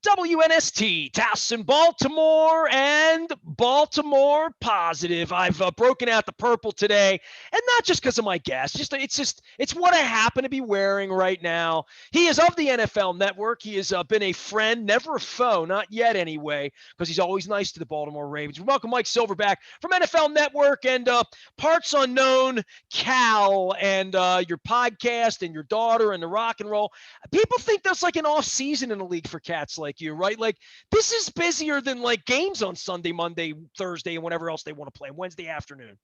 WNST, Towson, Baltimore, and Baltimore positive. I've broken out the purple today, and not just because of my guest. It's what I happen to be wearing right now. He is of the NFL Network. He has been a friend, never a foe, not yet anyway, because he's always nice to the Baltimore Ravens. We welcome Mike Silverback from NFL Network and Parts Unknown, Cal, and your podcast and your daughter and the rock and roll. People think that's like an off season in the league for cats like you, right? Like this is busier than like games on Sunday, Monday, Thursday, and whatever else they want to play Wednesday afternoon.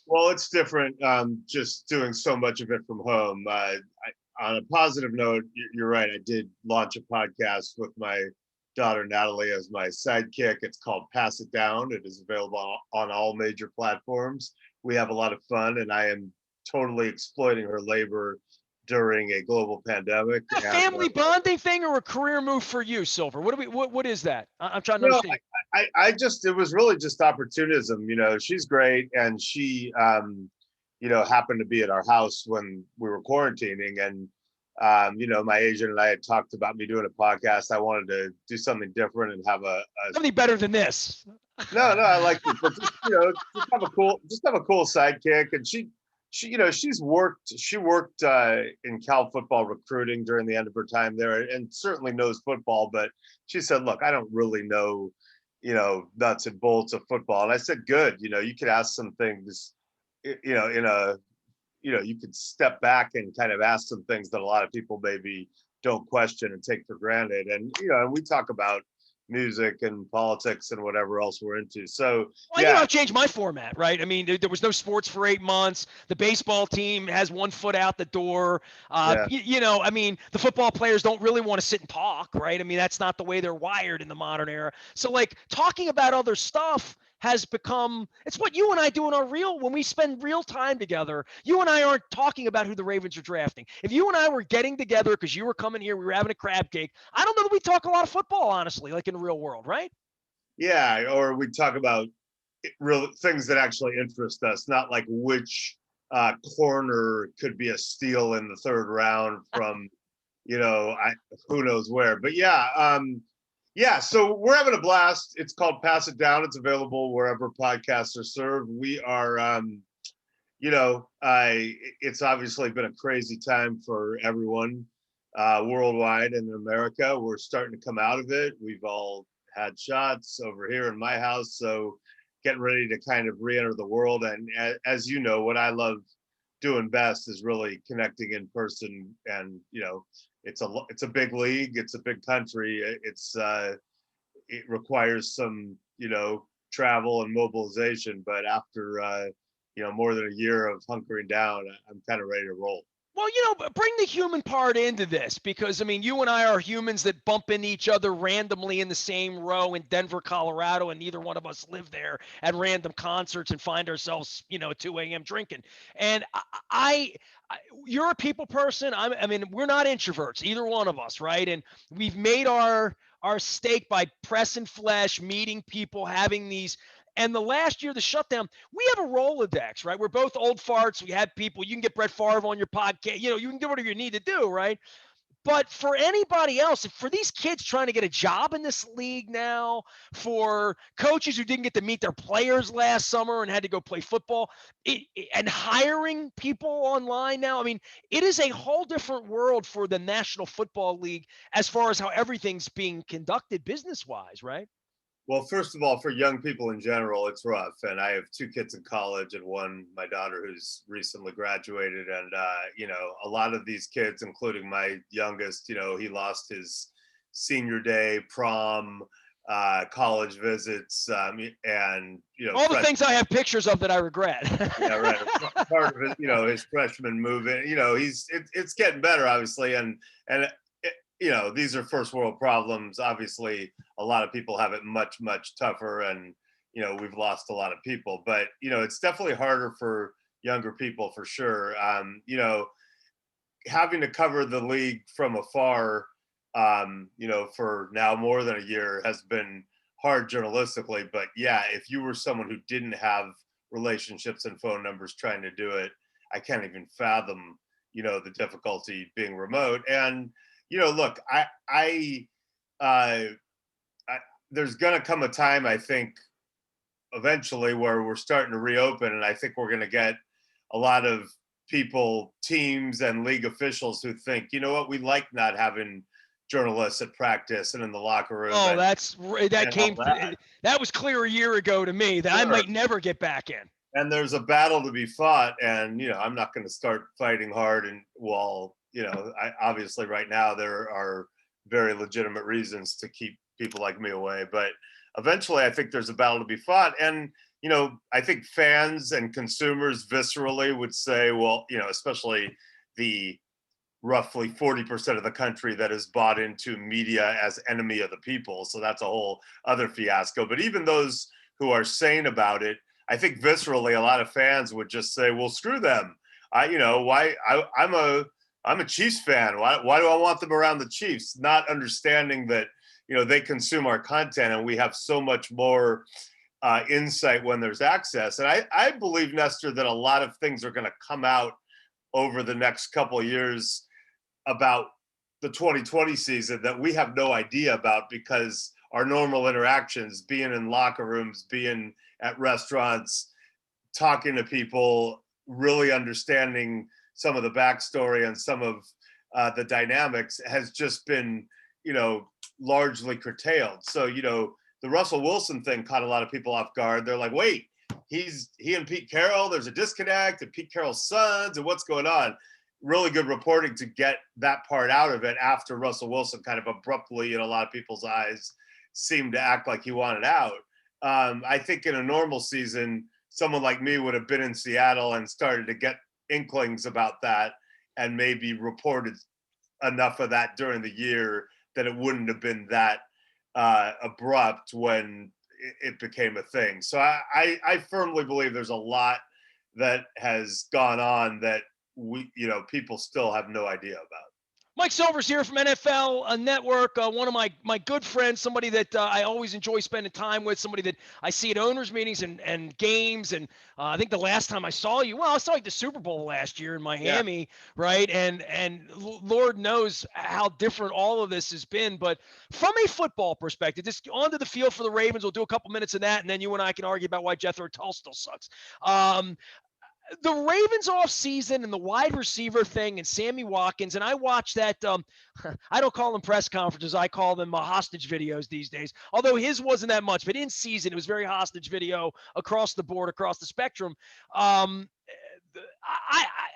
Well, it's different. Just doing so much of it from home. On a positive note, you're right. I did launch a podcast with my daughter Natalie as my sidekick. It's called Pass It Down. It is available on all major platforms. We have a lot of fun, and I am totally exploiting her labor during a global pandemic. A family bonding thing or a career move for you, Silver? What is that? I'm trying to understand. I just, it was really just opportunism. She's great, and she happened to be at our house when we were quarantining, and my agent and I had talked about me doing a podcast. I wanted to do something different and have something better than this. No, I like it, but just have a cool sidekick. And she worked in Cal football recruiting during the end of her time there, and certainly knows football. But she said, "Look, I don't really know, nuts and bolts of football." And I said, "Good. You could ask some things, you could step back and kind of ask some things that a lot of people maybe don't question and take for granted." And and we talk about music and politics and whatever else we're into. So I've changed my format, right? I mean, there was no sports for 8 months. The baseball team has 1 foot out the door. I mean, the football players don't really want to sit and talk, right? I mean, that's not the way they're wired in the modern era. So like talking about other stuff has become, it's what you and I do in our when we spend real time together. You and I aren't talking about who the Ravens are drafting. If you and I were getting together because you were coming here, we were having a crab cake, I don't know that we talk a lot of football, honestly, like in the real world, right? Yeah, or we talk about real things that actually interest us, not like which corner could be a steal in the 3rd round from, who knows where. But so we're having a blast. It's called Pass It Down. It's available wherever podcasts are served. We are, it's obviously been a crazy time for everyone worldwide and in America. We're starting to come out of it. We've all had shots over here in my house, so getting ready to kind of re-enter the world. And as you know, what I love doing best is really connecting in person. And it's a big league, it's a big country, it requires some travel and mobilization. But after more than a year of hunkering down, I'm kind of ready to roll. Well, bring the human part into this, because, I mean, you and I are humans that bump into each other randomly in the same row in Denver, Colorado, and neither one of us live there, at random concerts and find ourselves, at 2 a.m. drinking. And you're a people person. I mean, we're not introverts, either one of us, right? And we've made our stake by pressing flesh, meeting people, having these. And the last year, the shutdown, we have a Rolodex, right? We're both old farts. We had people. You can get Brett Favre on your podcast. You can do whatever you need to do, right? But for anybody else, for these kids trying to get a job in this league now, for coaches who didn't get to meet their players last summer and had to go play football, and hiring people online now, I mean, it is a whole different world for the National Football League as far as how everything's being conducted business-wise, right? Well, first of all, for young people in general, it's rough. And I have 2 kids in college and one, my daughter, who's recently graduated. And, a lot of these kids, including my youngest, he lost his senior day, prom, college visits, and, all the things I have pictures of that I regret. Yeah, right. Part of it, his freshman move in, it's getting better, obviously. And these are first world problems. Obviously, a lot of people have it much, much tougher, and we've lost a lot of people. But it's definitely harder for younger people, for sure. Having to cover the league from afar, for now more than a year has been hard journalistically. But yeah, if you were someone who didn't have relationships and phone numbers trying to do it, I can't even fathom, the difficulty being remote. And look, I uh, there's going to come a time, I think, eventually where we're starting to reopen, and I think we're going to get a lot of people, teams, and league officials who think, you know what, we like not having journalists at practice and in the locker room, Oh, and that all came that. that was clear a year ago to me that I Sure. might never get back in. And there's a battle to be fought, and I'm not going to start fighting hard, and while obviously right now there are very legitimate reasons to keep people like me away, but eventually I think there's a battle to be fought. And I think fans and consumers viscerally would say, well, especially the roughly 40% of the country that is bought into media as enemy of the people, so that's a whole other fiasco. But even those who are sane about it, I think viscerally a lot of fans would just say, well, screw them. I'm a Chiefs fan. Why do I want them around the Chiefs? Not understanding that they consume our content, and we have so much more insight when there's access. And I believe, Nestor, that a lot of things are going to come out over the next couple of years about the 2020 season that we have no idea about, because our normal interactions, being in locker rooms, being at restaurants, talking to people, really understanding some of the backstory and some of the dynamics, has just been, largely curtailed. So, the Russell Wilson thing caught a lot of people off guard. They're like, wait, he and Pete Carroll, there's a disconnect, and Pete Carroll's sons, and what's going on? Really good reporting to get that part out of it after Russell Wilson kind of abruptly, in a lot of people's eyes, seemed to act like he wanted out. I think in a normal season, someone like me would have been in Seattle and started to get inklings about that, and maybe reported enough of that during the year that it wouldn't have been that abrupt when it became a thing. So I firmly believe there's a lot that has gone on that people still have no idea about. Mike Silver's here from NFL Network, one of my good friends, somebody that I always enjoy spending time with, somebody that I see at owners' meetings and games. And I think the last time I saw you, I saw you at the Super Bowl last year in Miami, Yeah. right? And Lord knows how different all of this has been. But from a football perspective, just onto the field for the Ravens, we'll do a couple minutes of that, and then you and I can argue about why Jethro Tull still sucks. The Ravens off season and the wide receiver thing and Sammy Watkins, and I watched that. I don't call them press conferences. I call them hostage videos these days. Although his wasn't that much, but in season it was very hostage video across the board, across the spectrum.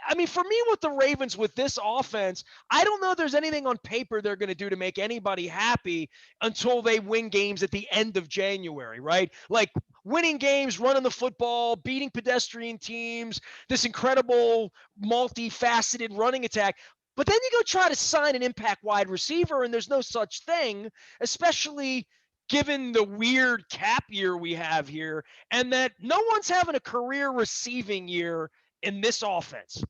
I mean, for me, with the Ravens, with this offense, I don't know if there's anything on paper they're going to do to make anybody happy until they win games at the end of January, right? Like winning games, running the football, beating pedestrian teams, this incredible multifaceted running attack. But then you go try to sign an impact wide receiver, and there's no such thing, especially given the weird cap year we have here, and that no one's having a career receiving year in this offense.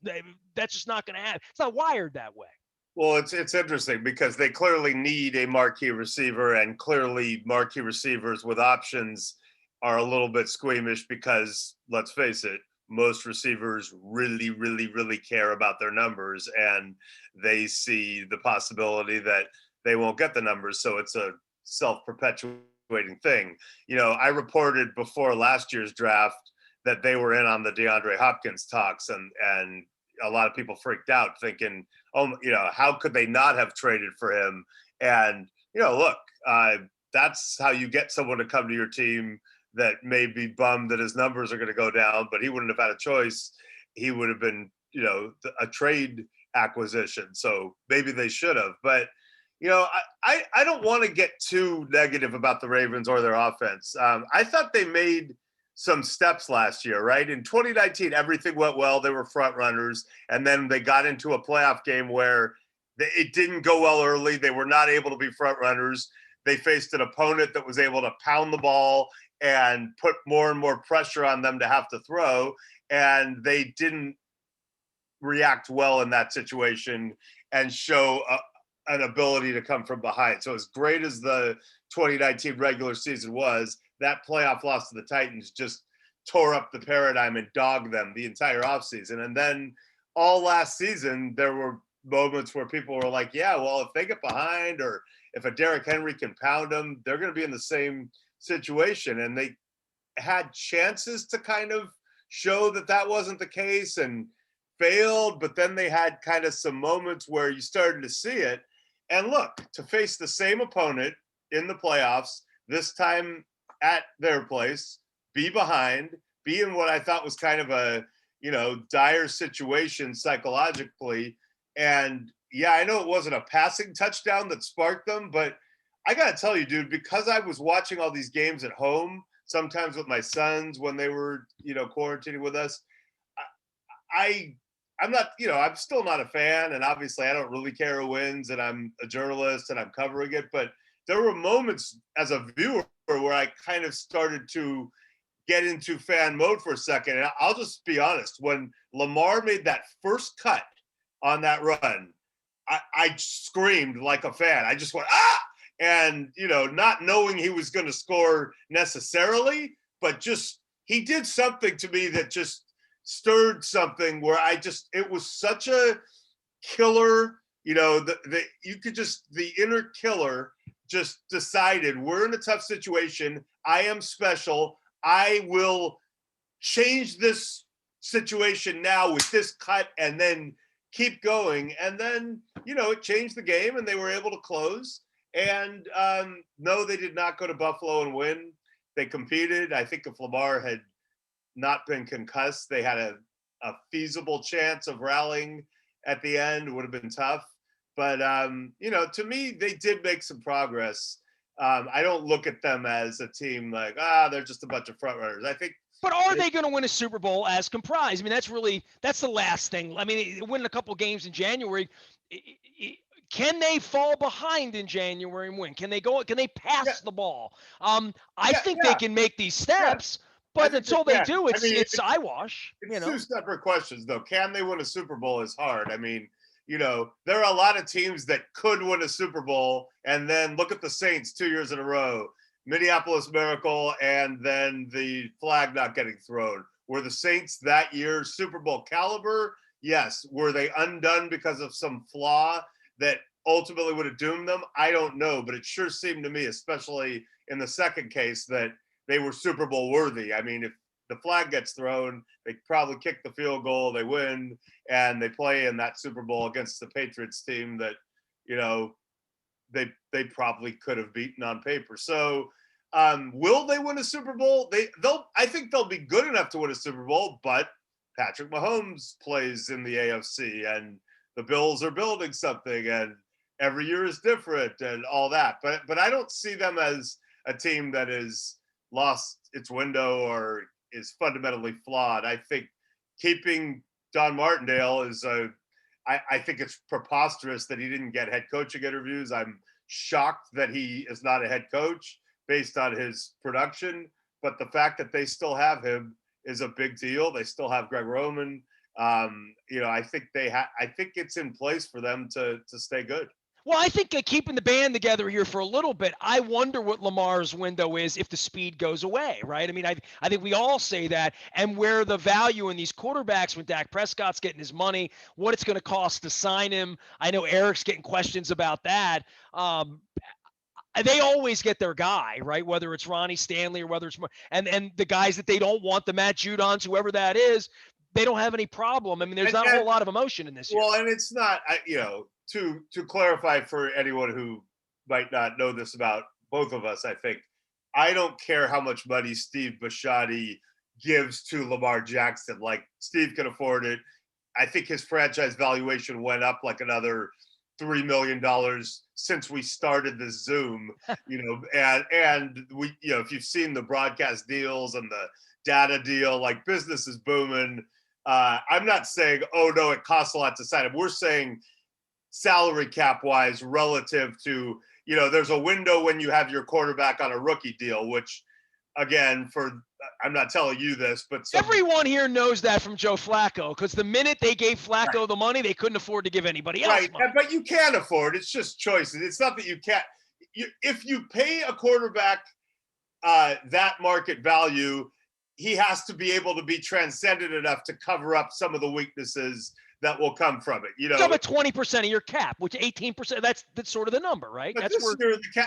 That's just not going to happen. It's not wired that way. Well, it's interesting because they clearly need a marquee receiver, and clearly marquee receivers with options are a little bit squeamish because, let's face it, most receivers really, really, really care about their numbers, and they see the possibility that they won't get the numbers. So it's a self-perpetuating thing. I reported before last year's draft that they were in on the DeAndre Hopkins talks, and a lot of people freaked out thinking, oh, how could they not have traded for him? And, look, that's how you get someone to come to your team that may be bummed that his numbers are going to go down, but he wouldn't have had a choice. He would have been, a trade acquisition. So maybe they should have. But, I don't want to get too negative about the Ravens or their offense. I thought they made some steps last year, right? In 2019, everything went well. They were front runners. And then they got into a playoff game where it didn't go well early. They were not able to be front runners. They faced an opponent that was able to pound the ball and put more and more pressure on them to have to throw. And they didn't react well in that situation and show an ability to come from behind. So as great as the 2019 regular season was, that playoff loss to the Titans just tore up the paradigm and dogged them the entire offseason. And then all last season, there were moments where people were like, yeah, well, if they get behind or if a Derrick Henry can pound them, they're going to be in the same situation. And they had chances to kind of show that that wasn't the case and failed, but then they had kind of some moments where you started to see it. And look, to face the same opponent in the playoffs, this time at their place, be behind, be in what I thought was kind of a, dire situation psychologically. And yeah, I know it wasn't a passing touchdown that sparked them, but I got to tell you, dude, because I was watching all these games at home, sometimes with my sons when they were, quarantining with us, I'm not, I'm still not a fan. And obviously I don't really care who wins, and I'm a journalist and I'm covering it. But there were moments as a viewer where I kind of started to get into fan mode for a second. And I'll just be honest, when Lamar made that first cut on that run, I screamed like a fan. I just went, ah! And, not knowing he was going to score necessarily, but just, he did something to me that just stirred something where it was such a killer, the inner killer just decided, we're in a tough situation. I am special. I will change this situation now with this cut and then keep going. And then, it changed the game and they were able to close. And no, they did not go to Buffalo and win. They competed. I think if Lamar had not been concussed, they had a feasible chance of rallying at the end. It would have been tough. But, to me, they did make some progress. I don't look at them as a team like, they're just a bunch of front runners. I think. But are they going to win a Super Bowl as comprised? I mean, that's the last thing. I mean, winning a couple games in January, can they fall behind in January and win? Can they pass the ball? I think they can make these steps, but until they do, it's eyewash. It's two separate questions, though. Can they win a Super Bowl is hard. I mean, there are a lot of teams that could win a Super Bowl, and then look at the Saints 2 years in a row. Minneapolis Miracle, and then the flag not getting thrown. Were the Saints that year Super Bowl caliber? Yes. Were they undone because of some flaw that ultimately would have doomed them? I don't know, but it sure seemed to me, especially in the second case, that they were Super Bowl worthy. I mean, if the flag gets thrown, they probably kick the field goal, they win, and they play in that Super Bowl against the Patriots team that, they probably could have beaten on paper. So will they win a Super Bowl? I think they'll be good enough to win a Super Bowl, but Patrick Mahomes plays in the AFC and the Bills are building something and every year is different and all that. But I don't see them as a team that is lost its window or is fundamentally flawed. I think keeping Don Martindale I think it's preposterous that he didn't get head coaching interviews. I'm shocked that he is not a head coach based on his production, but the fact that they still have him is a big deal. They still have Greg Roman. I think I think it's in place for them to stay good. Well, I think keeping the band together here for a little bit, I wonder what Lamar's window is if the speed goes away, right? I mean, I think we all say that, and where the value in these quarterbacks when Dak Prescott's getting his money, what it's going to cost to sign him. I know Eric's getting questions about that. They always get their guy, right? Whether it's Ronnie Stanley or whether it's and the guys that they don't want, the Matt Judons, whoever that is, they don't have any problem. I mean, there's not a whole lot of emotion in this. Well, and it's not, to clarify for anyone who might not know this about both of us, I think, I don't care how much money Steve Bisciotti gives to Lamar Jackson. Like, Steve can afford it. I think his franchise valuation went up like another $3 million since we started this Zoom, and we, if you've seen the broadcast deals and the data deal, like, business is booming. I'm not saying, oh no, it costs a lot to sign him. We're saying salary cap wise relative to, there's a window when you have your quarterback on a rookie deal, which again, I'm not telling you this, but everyone here knows that from Joe Flacco, because the minute they gave Flacco the money, they couldn't afford to give anybody else money. But you can afford. It's just choices. It's not that you can't. If you pay a quarterback that market value, he has to be able to be transcendent enough to cover up some of the weaknesses that will come from it. You You're know, talking about 20% of your cap, which 18%, that's sort of the number, right? but That's where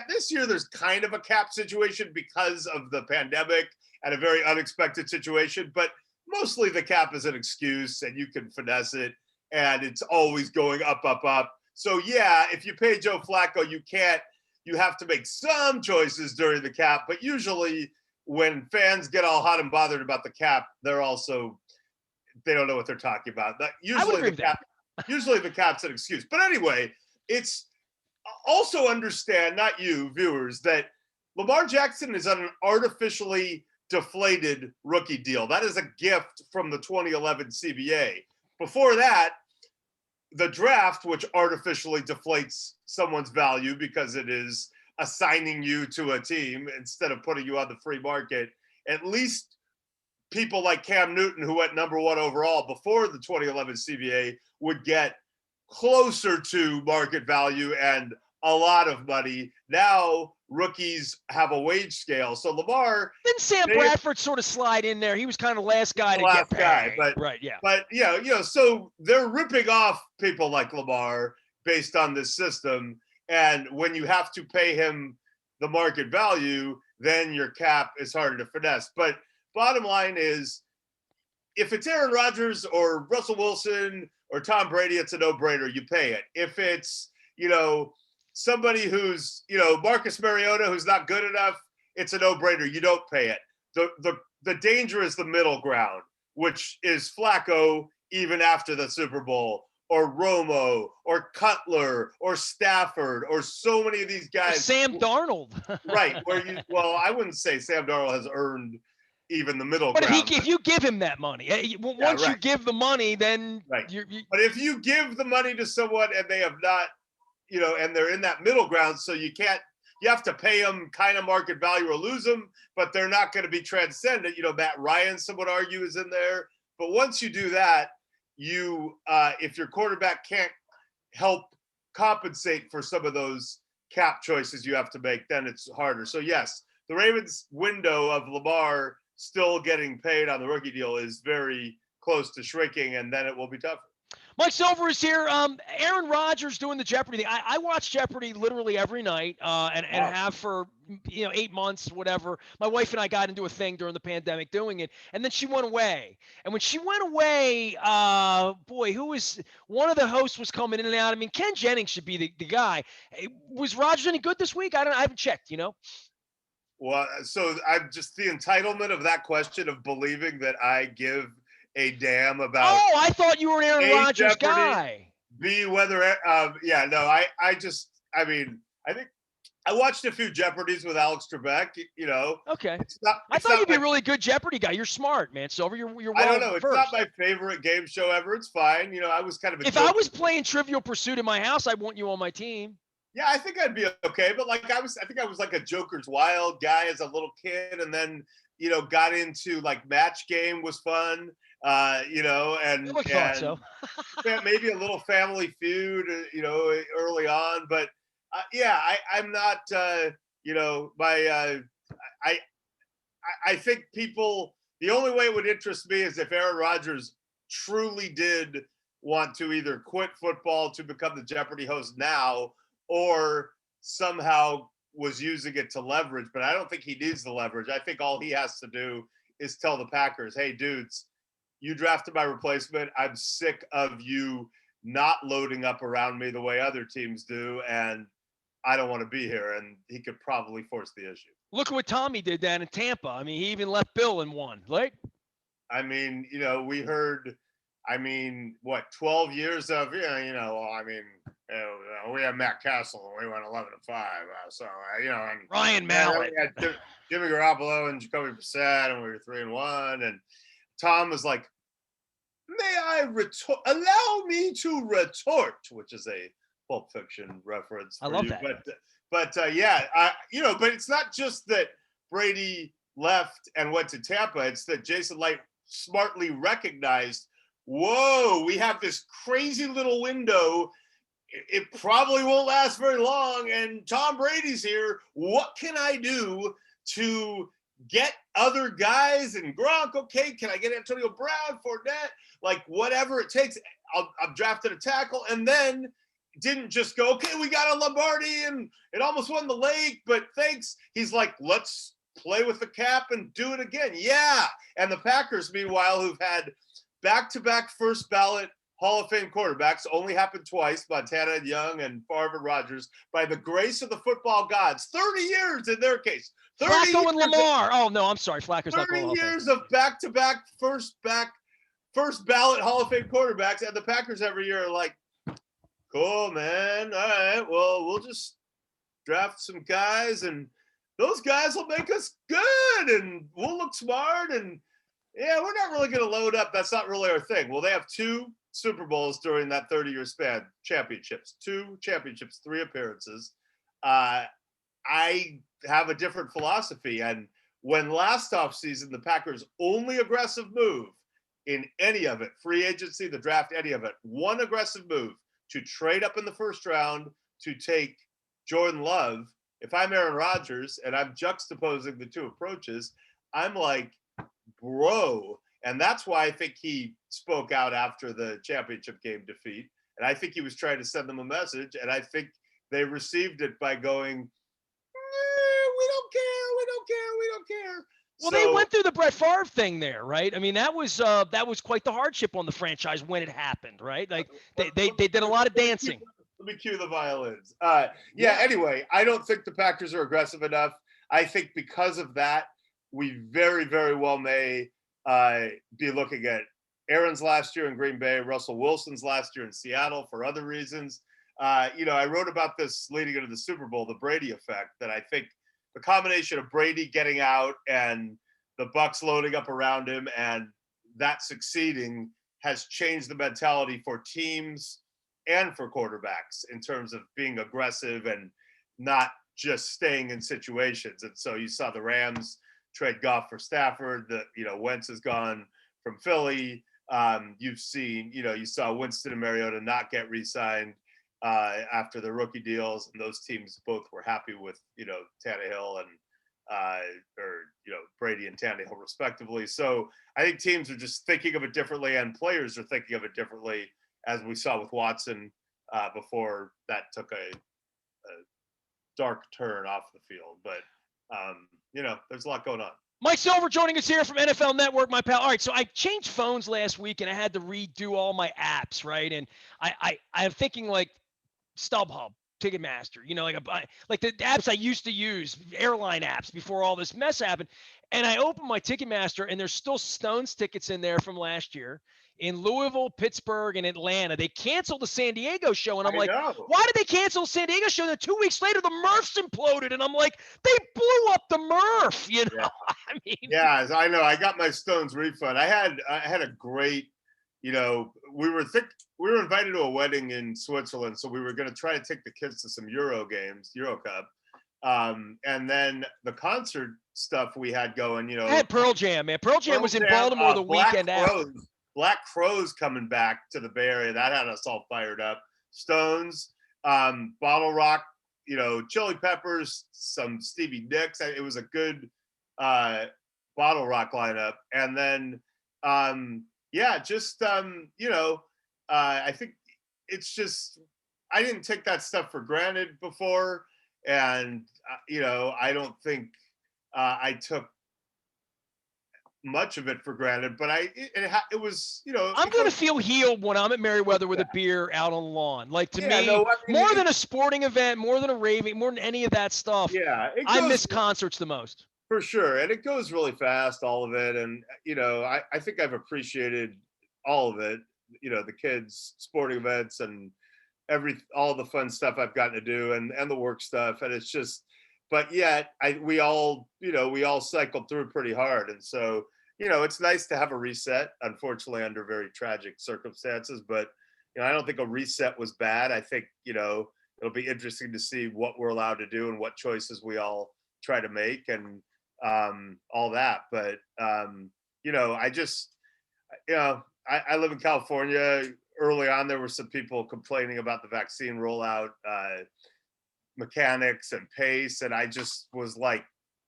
this year there's kind of a cap situation because of the pandemic and a very unexpected situation. But mostly the cap is an excuse, and you can finesse it, and it's always going up, up, up. So yeah, if you pay Joe Flacco, you have to make some choices during the cap. But usually, when fans get all hot and bothered about the cap, they don't know what they're talking about. Usually the cap's an excuse. But anyway, it's also understand, not you viewers, that Lamar Jackson is on an artificially deflated rookie deal. That is a gift from the 2011 CBA. Before that, the draft, which artificially deflates someone's value because it is assigning you to a team instead of putting you on the free market, at least people like Cam Newton, who went number 1 overall before the 2011 CBA, would get closer to market value and a lot of money. Now rookies have a wage scale. So Lamar, didn't Sam Bradford sort of slide in there? He was kind of the last guy to get paid. Right, yeah. But so they're ripping off people like Lamar based on this system. And when you have to pay him the market value, then your cap is harder to finesse. But bottom line is, if it's Aaron Rodgers or Russell Wilson or Tom Brady, it's a no-brainer. You pay it. If it's, somebody who's, Marcus Mariota, who's not good enough, it's a no-brainer. You don't pay it. The danger is the middle ground, which is Flacco even after the Super Bowl, or Romo, or Cutler, or Stafford, or so many of these guys. Or Sam Darnold. Right. I wouldn't say Sam Darnold has earned even the middle ground. But if you give him that money, once you give the money, then right. But if you give the money to someone and they have not, and they're in that middle ground, so you have to pay them kind of market value or lose them, but they're not going to be transcendent. Matt Ryan, some would argue, is in there. But once you do that, if your quarterback can't help compensate for some of those cap choices you have to make, then it's harder. So yes, the Ravens' window of Lamar still getting paid on the rookie deal is very close to shrinking, and then it will be tougher. Mike Silver is here. Aaron Rodgers doing the Jeopardy thing. I watch Jeopardy literally every night, and have for 8 months, whatever. My wife and I got into a thing during the pandemic doing it, and then she went away. And when she went away, who was one of the hosts was coming in and out. I mean, Ken Jennings should be the guy. Was Rodgers any good this week? I haven't checked. Well, so I'm just the entitlement of that question of believing that I give a damn about. Oh, I thought you were an Aaron Rodgers guy. B, whether, I think I watched a few Jeopardies with Alex Trebek, Okay. I thought you'd be a really good Jeopardy guy. You're smart, man. Silver, you're well I don't know. It's versed. not my favorite game show ever. It's fine. I was kind of If I was playing Trivial Pursuit in my house, I'd want you on my team. Yeah, I think I'd be okay. But I think I was like a Joker's Wild guy as a little kid, and then, got into Match Game was fun. And thought so. maybe a little Family Feud, early on, but I'm not, I think people, the only way it would interest me is if Aaron Rodgers truly did want to either quit football to become the Jeopardy host now, or somehow was using it to leverage. But I don't think he needs the leverage. I think all he has to do is tell the Packers, hey, dudes, you drafted my replacement. I'm sick of you not loading up around me the way other teams do, and I don't want to be here. And he could probably force the issue. Look at what Tommy did down in Tampa. I mean, he even left Bill in one, right? I mean, we heard, 12 years of, we had Matt Castle and we went 11-5. And Ryan Mallett. We had Jimmy Garoppolo and Jacoby Brissett, and we were 3-1. And Tom was like, allow me to retort, which is a Pulp Fiction reference. I love that. But but it's not just that Brady left and went to Tampa. It's that Jason Light smartly recognized, whoa, we have this crazy little window. It probably won't last very long. And Tom Brady's here. What can I do to get other guys and Gronk. Okay, can I get Antonio Brown, Fournette, like whatever it takes? I've drafted a tackle, and then didn't just go, okay, we got a Lombardi and it almost won the league, but thanks. He's like, let's play with the cap and do it again. Yeah. And the Packers, meanwhile, who've had back-to-back first ballot Hall of Fame quarterbacks, only happened twice, Montana and Young and Favre and Rodgers, by the grace of the football gods. 30 years in their case. 30 Flacco years, and Lamar. Oh no, I'm sorry, Flacco's not going 30 Hall of Fame. years of back-to-back first ballot Hall of Fame quarterbacks, and the Packers every year are like, cool, man. All right, well, we'll just draft some guys, and those guys will make us good, and we'll look smart, and yeah, we're not really going to load up. That's not really our thing. Well, they have 2 Super Bowls during that 30-year span, championships, 2 championships, 3 appearances. I have a different philosophy, and when last offseason, the Packers' only aggressive move in any of it, free agency, the draft, any of it, one aggressive move to trade up in the first round to take Jordan Love. If I'm Aaron Rodgers and I'm juxtaposing the 2 approaches, I'm like, bro. And that's why I think he spoke out after the championship game defeat. And I think he was trying to send them a message. And I think they received it by going, we don't care, we don't care, we don't care. Well, they went through the Brett Favre thing there, right? I mean, that was quite the hardship on the franchise when it happened, right? Like they did a lot of dancing. Let me cue the violins. Anyway, I don't think the Packers are aggressive enough. I think because of that, we very, very well may be looking at Aaron's last year in Green Bay, Russell Wilson's last year in Seattle for other reasons. I wrote about this leading into the Super Bowl, the Brady effect, that I think the combination of Brady getting out and the Bucs loading up around him and that succeeding has changed the mentality for teams and for quarterbacks in terms of being aggressive and not just staying in situations. And so you saw the Rams trade Goff for Stafford. Wentz has gone from Philly. You've seen, you saw Winston and Mariota not get re-signed after the rookie deals, and those teams both were happy with, Tannehill and Brady and Tannehill respectively. So I think teams are just thinking of it differently, and players are thinking of it differently, as we saw with Watson before that took a dark turn off the field. But, there's a lot going on. Mike Silver joining us here from NFL Network, my pal. All right, so I changed phones last week, and I had to redo all my apps, right? And I'm thinking like StubHub, Ticketmaster, like the apps I used to use, airline apps before all this mess happened. And I opened my Ticketmaster, and there's still Stones tickets in there from last year in Louisville, Pittsburgh, and Atlanta. They canceled the San Diego show, and I'm like, why did they cancel the San Diego show? Then 2 weeks later, the Murphs imploded, and I'm like, they blew up the Murph, Yeah. I mean, yeah, I know. I got my Stones refund. I had a great, we were invited to a wedding in Switzerland, so we were going to try to take the kids to some Euro games, Euro Cup. And then the concert stuff we had going, I had Pearl Jam, man. Pearl Jam was in Baltimore the weekend after. Black Crowes coming back to the Bay Area. That had us all fired up. Stones, Bottle Rock, Chili Peppers, some Stevie Nicks. It was a good Bottle Rock lineup. And then, I think it's just, I didn't take that stuff for granted before. And, I don't think I took much of it for granted, but it was, I'm going to feel healed when I'm at Merriweather with a beer out on the lawn. Like, to me, more than a sporting event, more than a raving, more than any of that stuff. Yeah. I miss concerts the most. For sure. And it goes really fast, all of it. And, I think I've appreciated all of it, the kids' sporting events and all the fun stuff I've gotten to do and the work stuff. And it's just, but yet we all cycled through pretty hard. And so, it's nice to have a reset, unfortunately, under very tragic circumstances. But, I don't think a reset was bad. I think, it'll be interesting to see what we're allowed to do and what choices we all try to make and all that. But, I live in California. Early on, there were some people complaining about the vaccine rollout, mechanics and pace. And I just was like,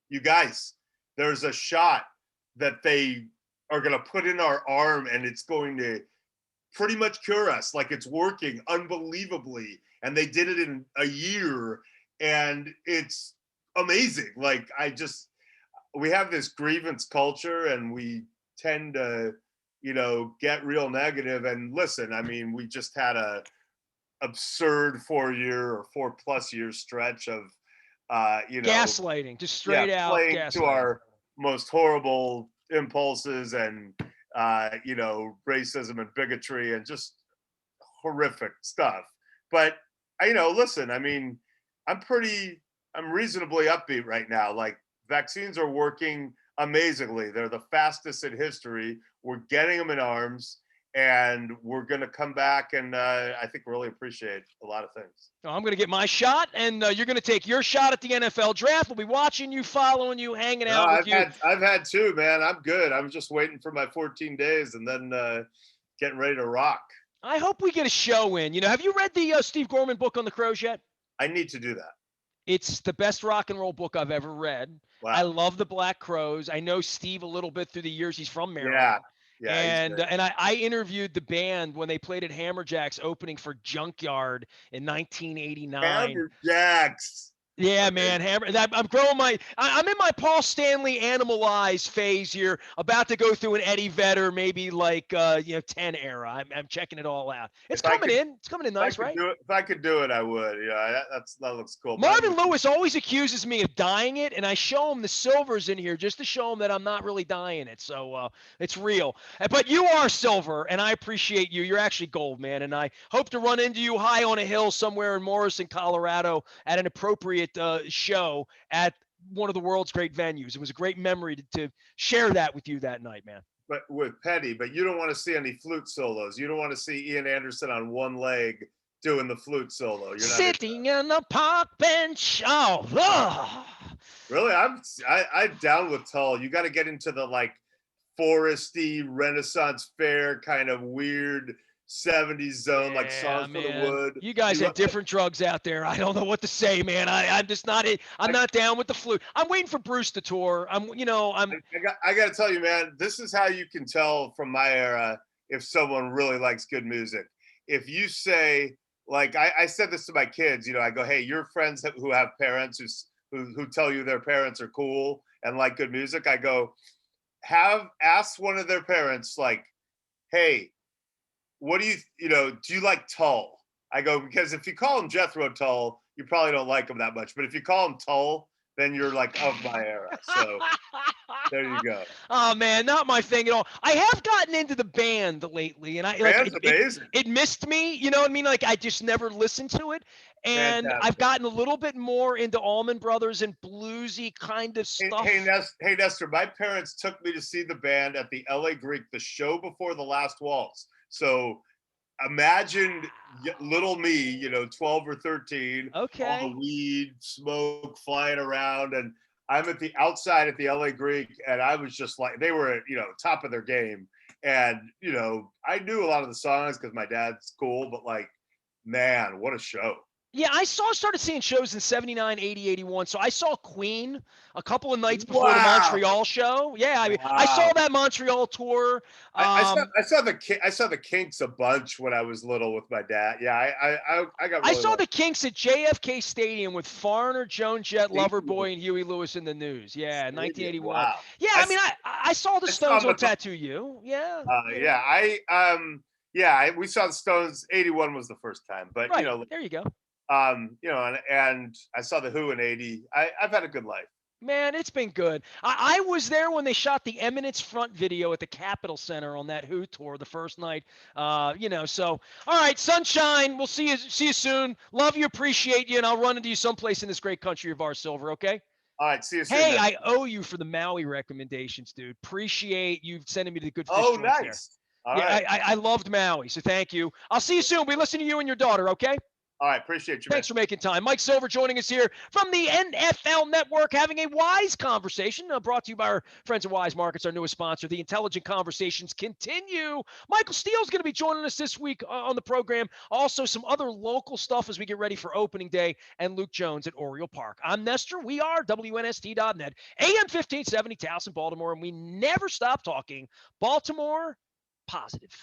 you guys, there's a shot that they are going to put in our arm and it's going to pretty much cure us. Like, it's working unbelievably. And they did it in a year, and it's amazing. Like, we have this grievance culture, and we tend to, get real negative. And listen, I mean, we just had a absurd 4-year or 4+ year stretch of, gaslighting, just straight out playing to gaslighting. our most horrible impulses, and racism and bigotry and just horrific stuff. But listen, I mean, I'm reasonably upbeat right now. Like, vaccines are working amazingly. They're the fastest in history. We're getting them in arms, and we're going to come back and I think really appreciate a lot of things. I'm going to get my shot, and you're going to take your shot at the NFL draft. We'll be watching you, following you, hanging out with you. I've had two, man. I'm good. I'm just waiting for my 14 days and then getting ready to rock. I hope we get a show in. Have you read the Steve Gorman book on the Crows yet? I need to do that. It's the best rock and roll book I've ever read. Wow. I love the Black Crows. I know Steve a little bit through the years. He's from Maryland. Yeah, and I interviewed the band when they played at Hammerjack's opening for Junkyard in 1989. Hammerjacks. Yeah, man. I'm growing I'm in my Paul Stanley Animalize phase here, about to go through an Eddie Vedder, maybe like 10 era. I'm checking it all out. It's coming in nice, right? If I could do it, I would. That looks cool. Marvin Lewis always accuses me of dyeing it, and I show him the silvers in here just to show him that I'm not really dyeing it. So it's real. But you are silver, and I appreciate you. You're actually gold, man. And I hope to run into you high on a hill somewhere in Morrison, Colorado, at an appropriate show at one of the world's great venues. It was a great memory to share that with you that night, man. But with Petty, but you don't want to see any flute solos. You don't want to see Ian Anderson on one leg doing the flute solo. You're not sitting in the park bench. Oh. Really? I'm down with Tull. You got to get into the like foresty Renaissance fair kind of weird 70s zone, like Songs for the Wood. You guys have different drugs out there. I don't know what to say, man. I'm just not it. I'm not down with the flute. I'm waiting for Bruce to tour. I got to tell you, man, this is how you can tell from my era if someone really likes good music. If you say, like, I said this to my kids, I go, hey, your friends who have parents who tell you their parents are cool and like good music, I go, ask one of their parents, like, hey, what do you like Tull? I go, because if you call him Jethro Tull, you probably don't like him that much. But if you call him Tull, then you're like of my era. So there you go. Oh man, not my thing at all. I have gotten into the band lately, and amazing. It missed me. You know what I mean? Like, I just never listened to it. And fantastic. I've gotten a little bit more into Allman Brothers and bluesy kind of stuff. Hey, Nestor, my parents took me to see the band at the LA Greek, the show before the last waltz. So imagine little me, 12 or 13, okay, all the weed, smoke flying around. And I'm at the outside at the LA Greek, and I was just like, they were at, top of their game. And, I knew a lot of the songs because my dad's cool, but like, man, what a show. Yeah, I started seeing shows in 79, 80, 81. So I saw Queen a couple of nights before the Montreal show. Yeah, I saw that Montreal tour. I saw the Kinks a bunch when I was little with my dad. Yeah, I got. Really I saw the Kinks at JFK Stadium with Foreigner, Joan Jett, Loverboy, and Huey Lewis in the News. Yeah, 1981. Wow. Yeah, I saw the Stones on Tattoo You. Yeah. We saw the Stones. 81 was the first time, but right. There you go. And I saw the Who in 80. I've had a good life. Man, it's been good. I was there when they shot the Eminence front video at the Capitol Center on that Who tour the first night. So all right, sunshine. We'll see you soon. Love you, appreciate you, and I'll run into you someplace in this great country of ours, Silver. Okay. All right, see you soon. Hey, I owe you for the Maui recommendations, dude. Appreciate you sending me the good fish joints nice. there. I loved Maui, so thank you. I'll see you soon. We listen to you and your daughter, okay? All right. Appreciate you, man. Thanks for making time. Mike Silver joining us here from the NFL Network, having a wise conversation brought to you by our friends at Wise Markets, our newest sponsor. The intelligent conversations continue. Michael Steele's going to be joining us this week on the program. Also, some other local stuff as we get ready for opening day, and Luke Jones at Oriole Park. I'm Nestor. We are WNST.net, AM 1570, Towson, Baltimore, and we never stop talking Baltimore positive.